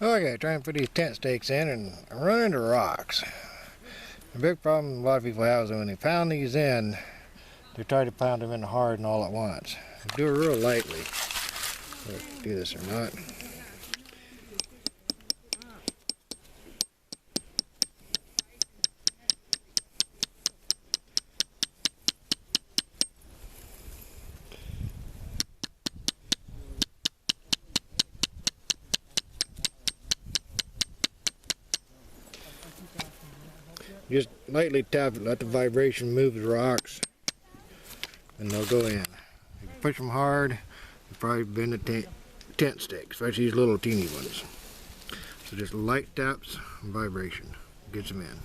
Okay, trying to put these tent stakes in and I run into rocks. The big problem a lot of people have is when they pound these in, they try to pound them in hard and all at once. Do it real lightly. Do this or not. Just lightly tap it, let the vibration move the rocks, and they'll go in. If you push them hard, you probably bend the tent stakes, especially these little teeny ones. So just light taps and vibration gets them in.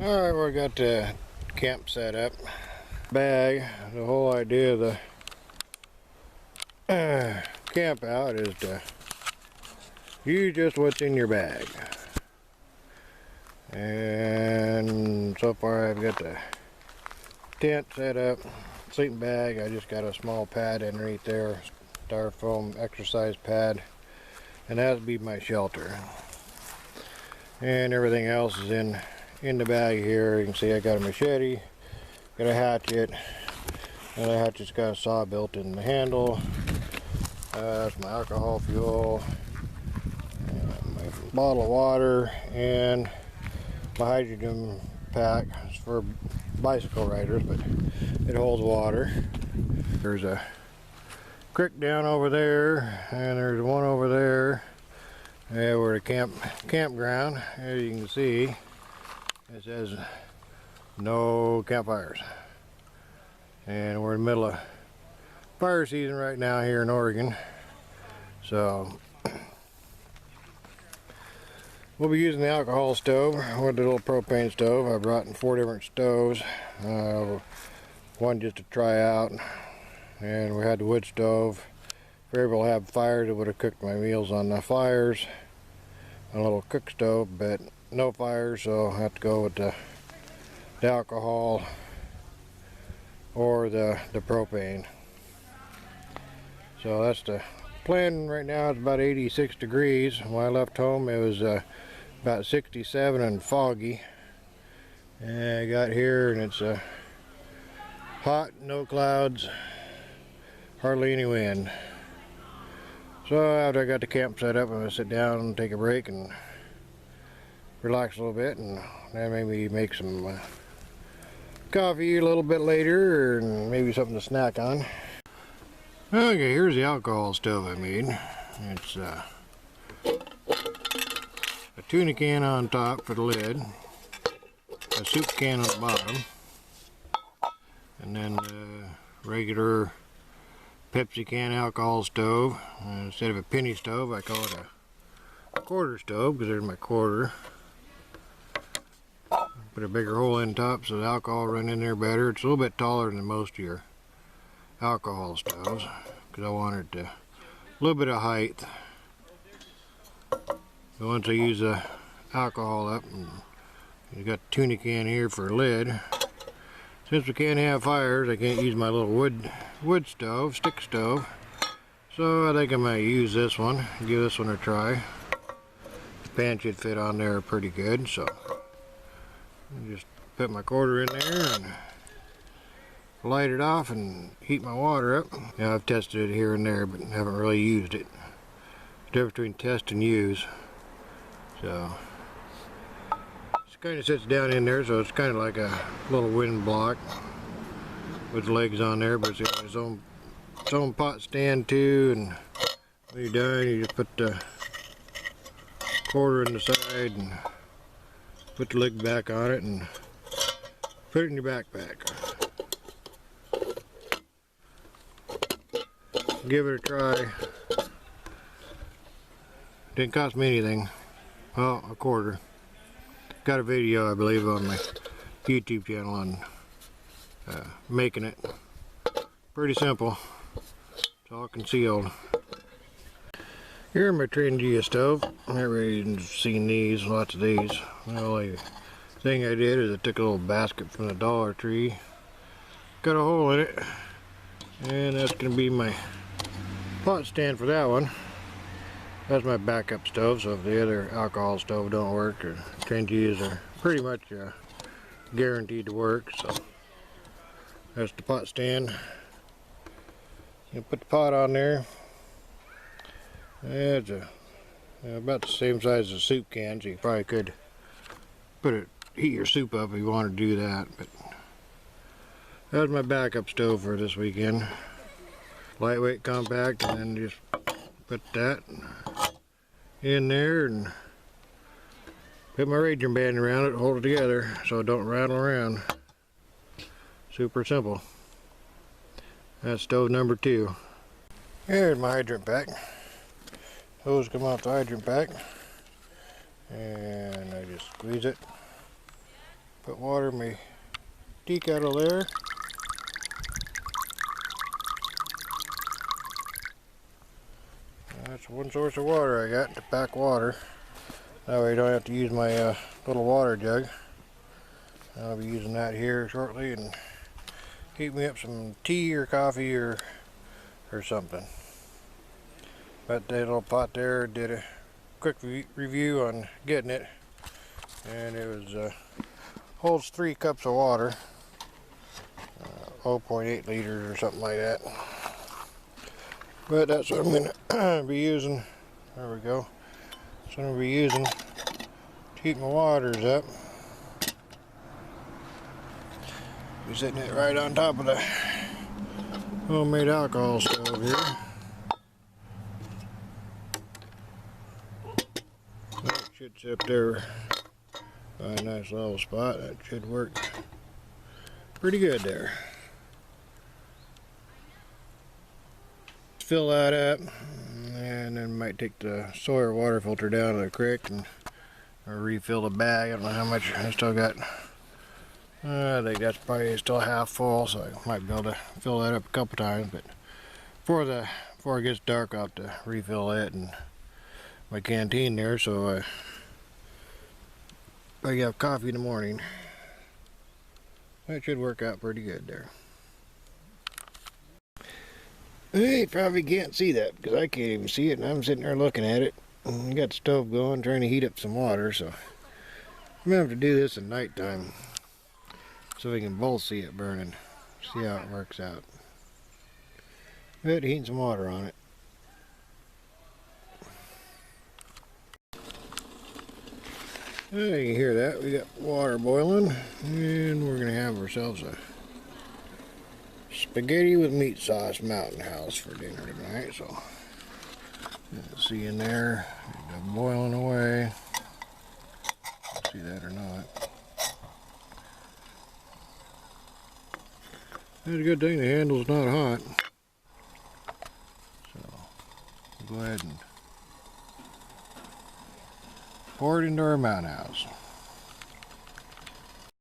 Alright, we got the camp set up. Bag, the whole idea of the camp out is to use just what's in your bag. And so far I've got the tent set up, sleeping bag. I just got a small pad underneath there, styrofoam exercise pad, and that'll be my shelter. And everything else is in the bag here. You can see I got a machete, got a hatchet, and the hatchet's got a saw built in the handle. That's my alcohol fuel, my bottle of water, and my hydrogen pack. It's for bicycle riders, but it holds water. There's a creek down over there, and there's one over there. We're at a campground. As you can see, it says no campfires. And we're in the middle of fire season right now here in Oregon. So we'll be using the alcohol stove or the little propane stove. I brought in 4 different stoves. One just to try out. And we had the wood stove. If we were able to have fires, I would have cooked my meals on the fires. A little cook stove, but no fires, so I have to go with the alcohol or the propane. So that's the plan right now. It's about 86 degrees. When I left home it was about 67 and foggy. And I got here and it's hot, no clouds, hardly any wind. So after I got the camp set up, I'm going to sit down and take a break and relax a little bit, and then maybe make some coffee a little bit later, and maybe something to snack on. Okay, here's the alcohol stove I made. It's a tuna can on top for the lid, a soup can on the bottom, and then the regular Pepsi can alcohol stove. Instead of a penny stove, I call it a quarter stove because there's my quarter. Put a bigger hole in top so the alcohol run in there better. It's a little bit taller than most of your alcohol stoves because I wanted a little bit of height. So once I use the alcohol up, and you got the tuna can here for a lid. Since we can't have fires, I can't use my little wood stove, stick stove. So I think I might use this one, give this one a try. The pan should fit on there pretty good, so I just put my quarter in there and light it off and heat my water up. Now I've tested it here and there, but haven't really used it. The difference between test and use. So it kind of sits down in there, so it's kind of like a little wind block with legs on there, but it's got its own pot stand too. And when you're done, you just put the quarter in the side and put the lid back on it and put it in your backpack. Give it a try. Didn't cost me anything. Well, a quarter. Got a video, I believe, on my YouTube channel on making it. Pretty simple. It's all concealed. Here are my Trangia stove. Everybody's seen these, lots of these. The only thing I did is I took a little basket from the Dollar Tree, cut a hole in it, and that's going to be my pot stand for that one. That's my backup stove, so if the other alcohol stove don't work, or Tenji's are pretty much guaranteed to work. So that's the pot stand. You put the pot on there. It's about the same size as a soup can, so you probably could heat your soup up if you want to do that. But that's my backup stove for this weekend. Lightweight, compact, and then just put that in there and put my raging band around it, hold it together so it don't rattle around. Super simple. That's stove number 2. Here's my hydrant pack. Hose come off the hydrant pack, and I just squeeze it. Put water in my tea kettle there. That's one source of water I got to pack water. That way I don't have to use my little water jug. I'll be using that here shortly and heat me up some tea or coffee or something. But that little pot there, did a quick review on getting it, and it was holds 3 cups of water, 0.8 liters or something like that. But that's what I'm going to be using. There we go. That's what I'm going to be using to heat my waters up. Be setting it right on top of the homemade alcohol stove here. That should sit up there by a nice level spot. That should work pretty good there. Fill that up, and then might take the Sawyer water filter down to the creek and refill the bag. I don't know how much I still got. I think that's probably still half full, so I might be able to fill that up a couple times. But before it gets dark, I'll have to refill it and my canteen there, so I have coffee in the morning. That should work out pretty good there. You probably can't see that because I can't even see it, and I'm sitting there looking at it. And got the stove going, trying to heat up some water, so I'm gonna have to do this at nighttime so we can both see it burning. See how it works out. But heating some water on it. You can hear that. We got water boiling, and we're gonna have ourselves a spaghetti with meat sauce Mountain House for dinner tonight. So see in there, it's boiling away. See that or not? It's a good thing the handle's not hot. So go ahead and pour it into our Mountain House.